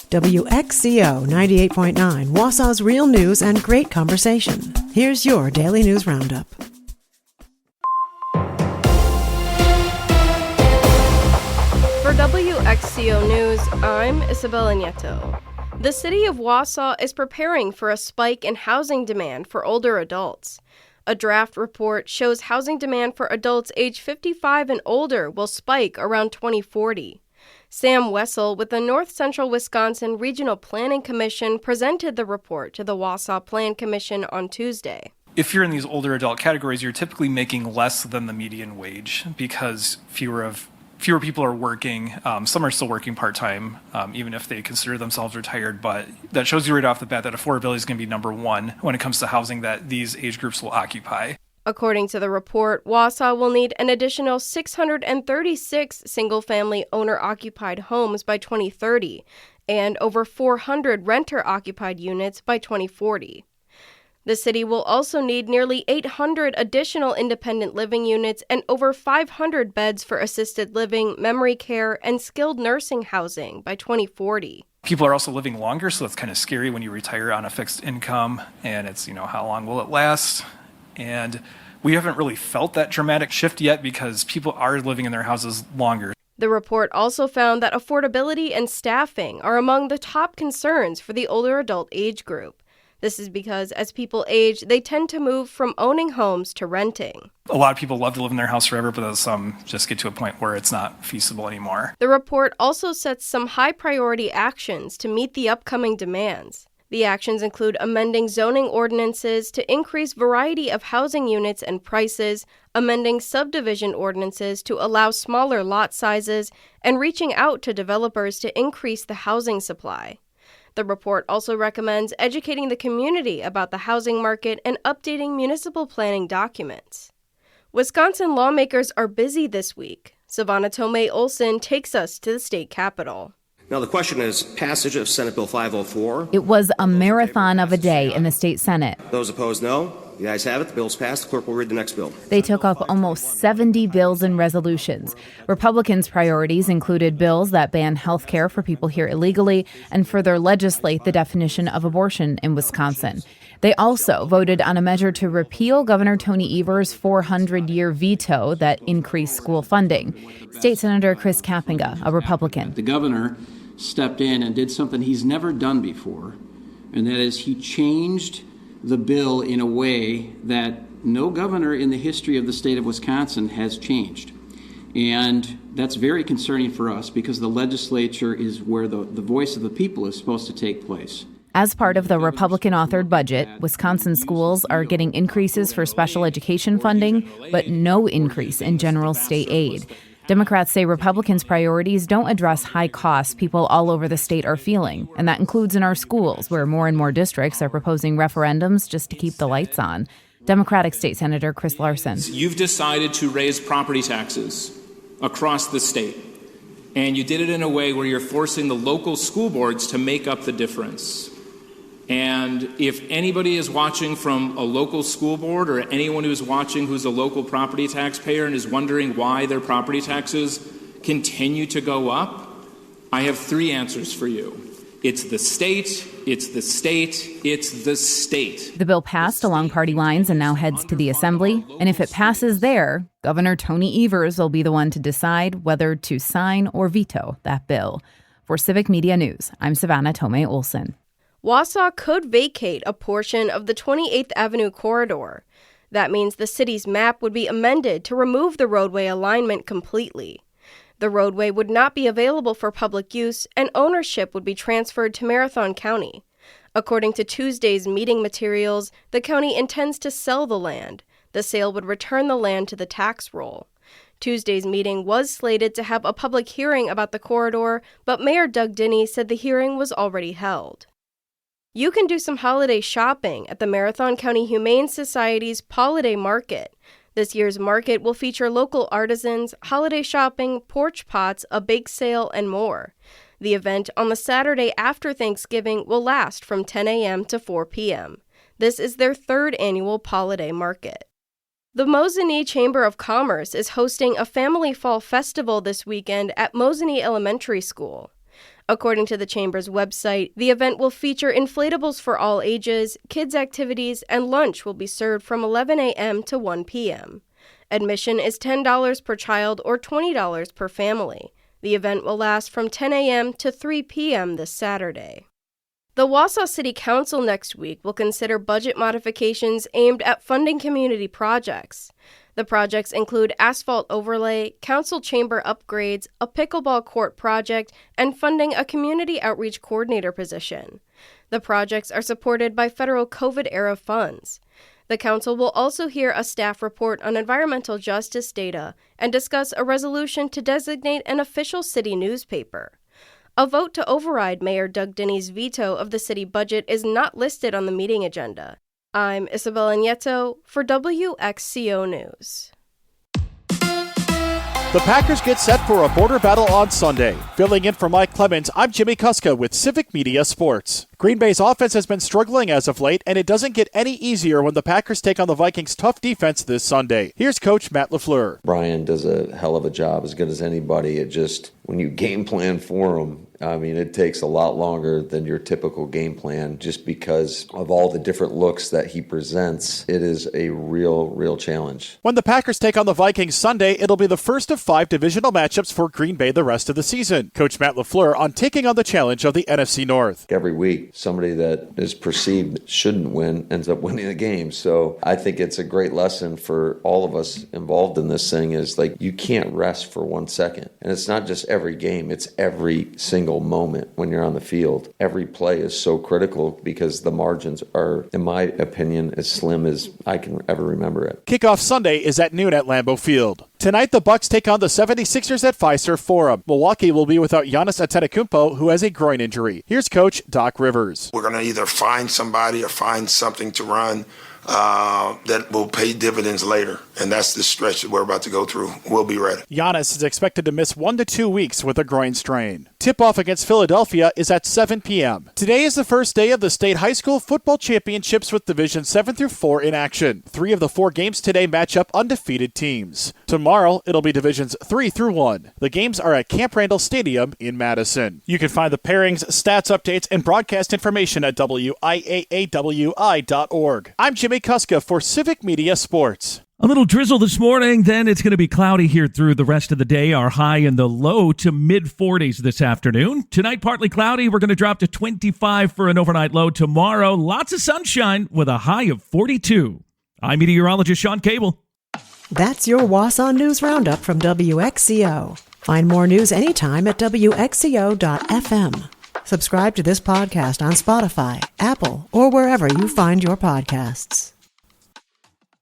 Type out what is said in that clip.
WXCO 98.9, Wausau's real news and great conversation. Here's your Daily News Roundup. For WXCO News, I'm Isabella Nieto. The city of Wausau is preparing for a spike in housing demand for older adults. A draft report shows housing demand for adults age 55 and older will spike around 2040. Sam Wessel with the North Central Wisconsin Regional Planning Commission presented the report to the Wausau Plan Commission on Tuesday. If you're in these older adult categories, you're typically making less than the median wage because fewer people are working. Some are still working part-time, even if they consider themselves retired. But that shows you right off the bat that affordability is going to be number one when it comes to housing that these age groups will occupy. According to the report, Wausau will need an additional 636 single-family owner-occupied homes by 2030 and over 400 renter-occupied units by 2040. The city will also need nearly 800 additional independent living units and over 500 beds for assisted living, memory care, and skilled nursing housing by 2040. People are also living longer, so that's kind of scary when you retire on a fixed income, and it's, how long will it last? And we haven't really felt that dramatic shift yet because people are living in their houses longer. The report also found that affordability and staffing are among the top concerns for the older adult age group. This is because as people age, they tend to move from owning homes to renting. A lot of people love to live in their house forever, but some just get to a point where it's not feasible anymore. The report also sets some high-priority actions to meet the upcoming demands. The actions include amending zoning ordinances to increase variety of housing units and prices, amending subdivision ordinances to allow smaller lot sizes, and reaching out to developers to increase the housing supply. The report also recommends educating the community about the housing market and updating municipal planning documents. Wisconsin lawmakers are busy this week. Savannah Tomei Olson takes us to the state capitol. Now, the question is passage of Senate Bill 504. It was a marathon of a day in the state Senate. Those opposed, no. The ayes have it. The bill's passed. The clerk will read the next bill. They took up almost 70 bills and resolutions. Republicans' priorities included bills that ban health care for people here illegally and further legislate the definition of abortion in Wisconsin. They also voted on a measure to repeal Governor Tony Evers' 400-year veto that increased school funding. State Senator Chris Kapenga, a Republican. The governor stepped in and did something he's never done before, and that is he changed the bill in a way that no governor in the history of the state of Wisconsin has changed. And that's very concerning for us because the legislature is where the voice of the people is supposed to take place. As part of the Republican-authored budget, Wisconsin schools are getting increases for special education funding, but no increase in general state aid. Democrats say Republicans' priorities don't address high costs people all over the state are feeling, and that includes in our schools, where more and more districts are proposing referendums just to keep the lights on. Democratic State Senator Chris Larson. You've decided to raise property taxes across the state, and you did it in a way where you're forcing the local school boards to make up the difference. And if anybody is watching from a local school board or anyone who's watching who's a local property taxpayer and is wondering why their property taxes continue to go up, I have three answers for you. It's the state, it's the state, it's the state. The bill passed along party lines and now heads to the Assembly. And if it passes there, Governor Tony Evers will be the one to decide whether to sign or veto that bill. For Civic Media News, I'm Savannah Tomei Olson. Wausau could vacate a portion of the 28th Avenue corridor. That means the city's map would be amended to remove the roadway alignment completely. The roadway would not be available for public use, and ownership would be transferred to Marathon County. According to Tuesday's meeting materials, the county intends to sell the land. The sale would return the land to the tax roll. Tuesday's meeting was slated to have a public hearing about the corridor, but Mayor Doug Dinney said the hearing was already held. You can do some holiday shopping at the Marathon County Humane Society's Holiday Market. This year's market will feature local artisans, holiday shopping, porch pots, a bake sale, and more. The event on the Saturday after Thanksgiving will last from 10 a.m. to 4 p.m. This is their third annual holiday market. The Mosinee Chamber of Commerce is hosting a Family Fall Festival this weekend at Mosinee Elementary School. According to the Chamber's website, the event will feature inflatables for all ages, kids' activities, and lunch will be served from 11 a.m. to 1 p.m. Admission is $10 per child or $20 per family. The event will last from 10 a.m. to 3 p.m. this Saturday. The Wausau City Council next week will consider budget modifications aimed at funding community projects. The projects include asphalt overlay, council chamber upgrades, a pickleball court project, and funding a community outreach coordinator position. The projects are supported by federal COVID-era funds. The council will also hear a staff report on environmental justice data and discuss a resolution to designate an official city newspaper. A vote to override Mayor Doug Denny's veto of the city budget is not listed on the meeting agenda. I'm Isabella Nieto for WXCO News. The Packers get set for a border battle on Sunday. Filling in for Mike Clemens, I'm Jimmy Kuska with Civic Media Sports. Green Bay's offense has been struggling as of late, and it doesn't get any easier when the Packers take on the Vikings' tough defense this Sunday. Here's Coach Matt LaFleur. Brian does a hell of a job, as good as anybody. It just, when you game plan for him, I mean, it takes a lot longer than your typical game plan just because of all the different looks that he presents. It is a real challenge. When the Packers take on the Vikings Sunday, it'll be the first of 5 divisional matchups for Green Bay the rest of the season. Coach Matt LaFleur on taking on the challenge of the NFC North. Every week, somebody that is perceived shouldn't win ends up winning the game. So I think it's a great lesson for all of us involved in this thing is like you can't rest for 1 second. And it's not just every game, it's every single moment when you're on the field. Every play is so critical because the margins are, in my opinion, as slim as I can ever remember it. Kickoff Sunday is at noon at Lambeau Field. Tonight, the Bucks take on the 76ers at Fiserv Forum. Milwaukee will be without Giannis Antetokounmpo, who has a groin injury. Here's Coach Doc Rivers. We're going to either find somebody or find something to run that will pay dividends later. And that's the stretch that we're about to go through. We'll be ready. Giannis is expected to miss 1 to 2 weeks with a groin strain. Tip-off against Philadelphia is at 7 p.m. Today is the first day of the state high school football championships with Division 7 through 4 in action. 3 of the 4 games today match up undefeated teams. Tomorrow, it'll be Divisions 3 through 1. The games are at Camp Randall Stadium in Madison. You can find the pairings, stats updates, and broadcast information at WIAAWI.org. I'm Jimmy Kuska for Civic Media Sports. A little drizzle this morning, then it's going to be cloudy here through the rest of the day. Our high in the low to mid-40s this afternoon. Tonight, partly cloudy. We're going to drop to 25 for an overnight low. Tomorrow, lots of sunshine with a high of 42. I'm meteorologist Sean Cable. That's your Wausau News Roundup from WXCO. Find more news anytime at WXCO.FM. Subscribe to this podcast on Spotify, Apple, or wherever you find your podcasts.